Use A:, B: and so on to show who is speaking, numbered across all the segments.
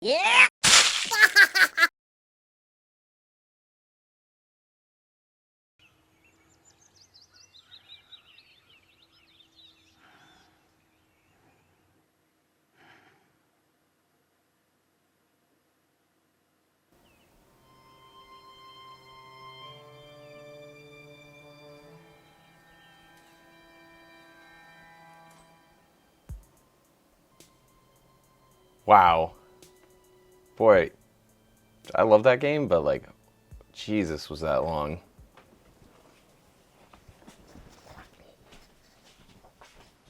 A: Yeah!
B: Wow. Boy, I love that game, but like, Jesus, was that long.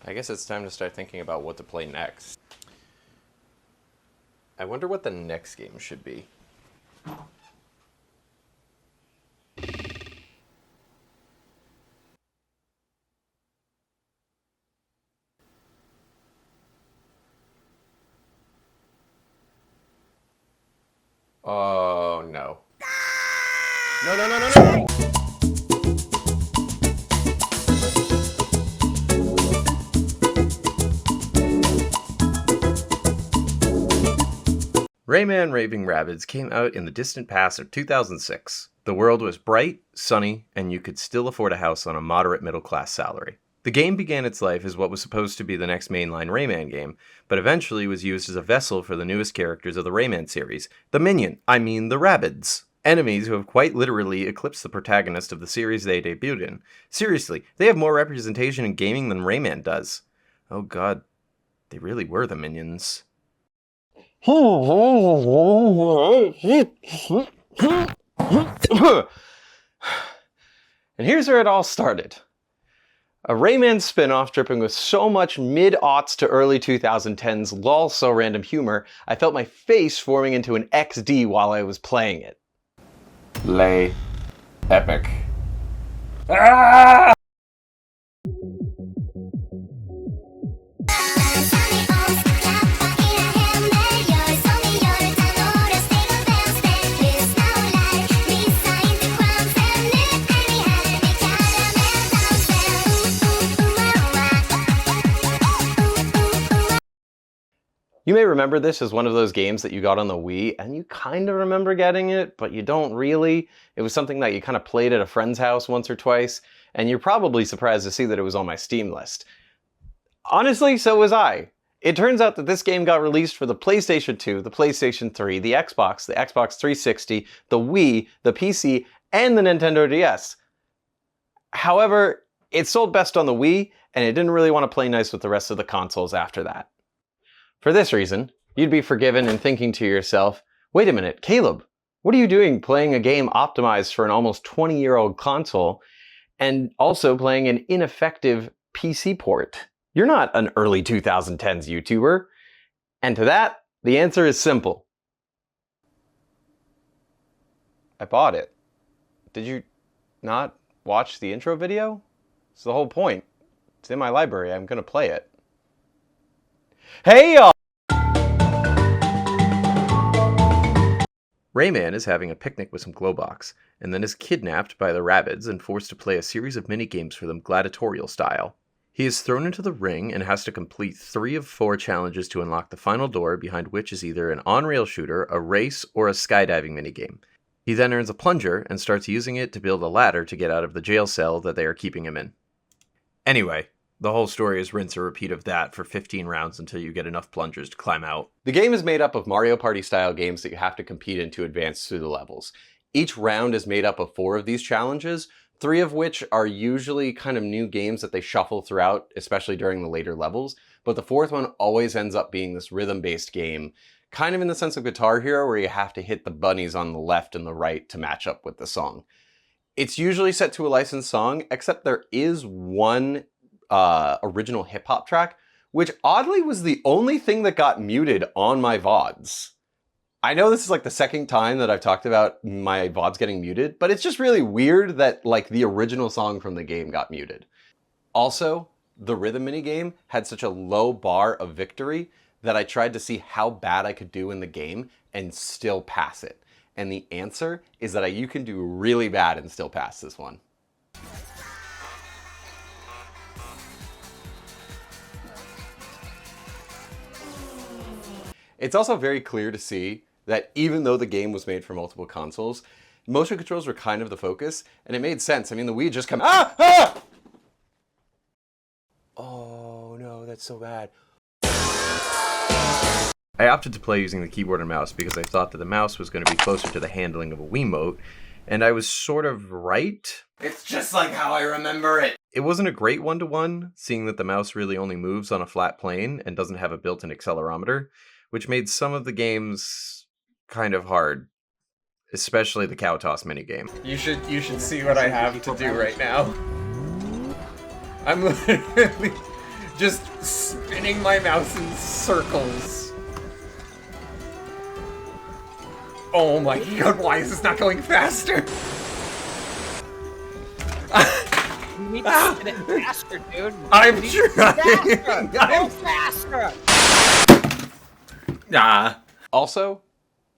B: I guess it's time to start thinking about what to play next. I wonder what the next game should be. Oh, no. No, no, no, no, no! Rayman Raving Rabbids came out in the distant past of 2006. The world was bright, sunny, and you could still afford a house on a moderate middle-class salary. The game began its life as what was supposed to be the next mainline Rayman game, but eventually was used as a vessel for the newest characters of the Rayman series, the the Rabbids. Enemies who have quite literally eclipsed the protagonist of the series they debuted in. Seriously, they have more representation in gaming than Rayman does. Oh god, they really were the minions. And here's where it all started. A Rayman spin-off dripping with so much mid-aughts to early 2010s lol so random humor, I felt my face forming into an XD while I was playing it. Lay. Epic. Ah! You may remember this as one of those games that you got on the Wii, and you kind of remember getting it, but you don't really. It was something that you kind of played at a friend's house once or twice, and you're probably surprised to see that it was on my Steam list. Honestly, so was I. It turns out that this game got released for the PlayStation 2, the PlayStation 3, the Xbox 360, the Wii, the PC, and the Nintendo DS. However, it sold best on the Wii, and it didn't really want to play nice with the rest of the consoles after that. For this reason, you'd be forgiven in thinking to yourself, wait a minute, Caleb, what are you doing playing a game optimized for an almost 20-year-old console and also playing an ineffective PC port? You're not an early 2010s YouTuber. And to that, the answer is simple. I bought it. Did you not watch the intro video? It's the whole point. It's in my library. I'm going to play it. Hey y'all! Rayman is having a picnic with some Glowbox, and then is kidnapped by the Rabbids and forced to play a series of mini-games for them gladiatorial style. He is thrown into the ring and has to complete 3 of 4 challenges to unlock the final door, behind which is either an on-rail shooter, a race, or a skydiving minigame. He then earns a plunger and starts using it to build a ladder to get out of the jail cell that they are keeping him in. Anyway, the whole story is rinse and repeat of that for 15 rounds until you get enough plungers to climb out. The game is made up of Mario Party style games that you have to compete in to advance through the levels. Each round is made up of 4 of these challenges, 3 of which are usually kind of new games that they shuffle throughout, especially during the later levels, but the 4th one always ends up being this rhythm-based game, kind of in the sense of Guitar Hero, where you have to hit the bunnies on the left and the right to match up with the song. It's usually set to a licensed song, except there is one original hip-hop track, which oddly was the only thing that got muted on my VODs. I know this is like the second time that I've talked about my VODs getting muted, but it's just really weird that like the original song from the game got muted. Also, the rhythm minigame had such a low bar of victory that I tried to see how bad I could do in the game and still pass it. And the answer is that you can do really bad and still pass this one.
A: It's also very clear to see that even though the game was made for multiple consoles, motion controls were kind of the focus, and it made sense. I mean, the Wii just come, Oh no, that's so bad.
B: I opted to play using the keyboard and mouse because I thought that the mouse was going to be closer to the handling of a Wiimote, and I was sort of right.
A: It's just like how I remember it.
B: It wasn't a great one-to-one, seeing that the mouse really only moves on a flat plane and doesn't have a built-in accelerometer, which made some of the games kind of hard, especially the cow toss minigame.
A: You should see what I have to do right now. I'm literally just spinning my mouse in circles. Oh my god, why is this not going faster?
C: You need to spin it faster, dude.
A: I'm trying.
C: Go faster!
A: Ah. Also,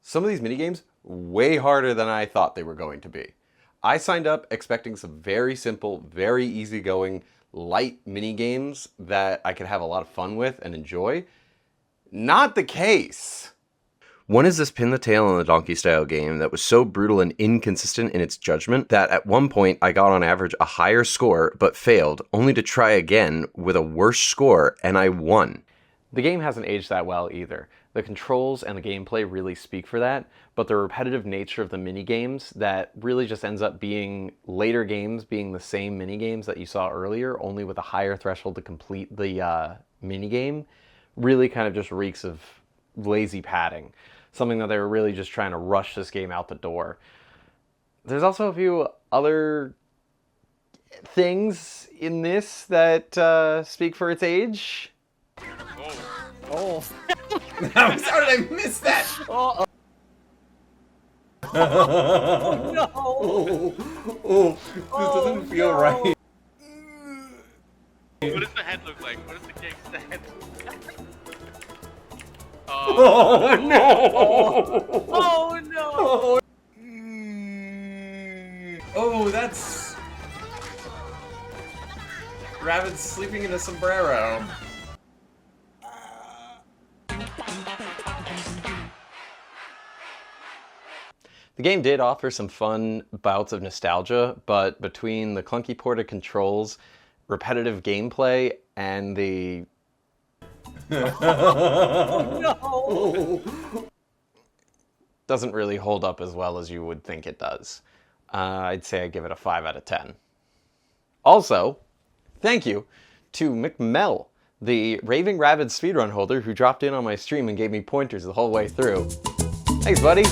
A: some of these minigames, way harder than I thought they were going to be. I signed up expecting some very simple, very easygoing, light minigames that I could have a lot of fun with and enjoy. Not the case.
B: One is this pin the tail on the donkey style game that was so brutal and inconsistent in its judgment that at one point I got on average a higher score but failed, only to try again with a worse score and I won.
A: The game hasn't aged that well either. The controls and the gameplay really speak for that, but the repetitive nature of the minigames that really just ends up being later games being the same minigames that you saw earlier, only with a higher threshold to complete the minigame, really kind of just reeks of lazy padding. Something that they were really just trying to rush this game out the door. There's also a few other things in this that speak for its age.
C: Oh.
A: How did I miss that?
C: Oh.
A: No. This doesn't feel right.
D: What does the head look like? What does the cake's head look like?
A: Oh no!
C: Oh no!
A: Oh, that's Rabbids sleeping in a sombrero. The game did offer some fun bouts of nostalgia, but between the clunky ported controls, repetitive gameplay, and the
C: No!
A: doesn't really hold up as well as you would think it does. I'd say I give it a 5 out of 10. Also, thank you to McMel, the Raving Rabbids speedrun holder who dropped in on my stream and gave me pointers the whole way through. Thanks, buddy!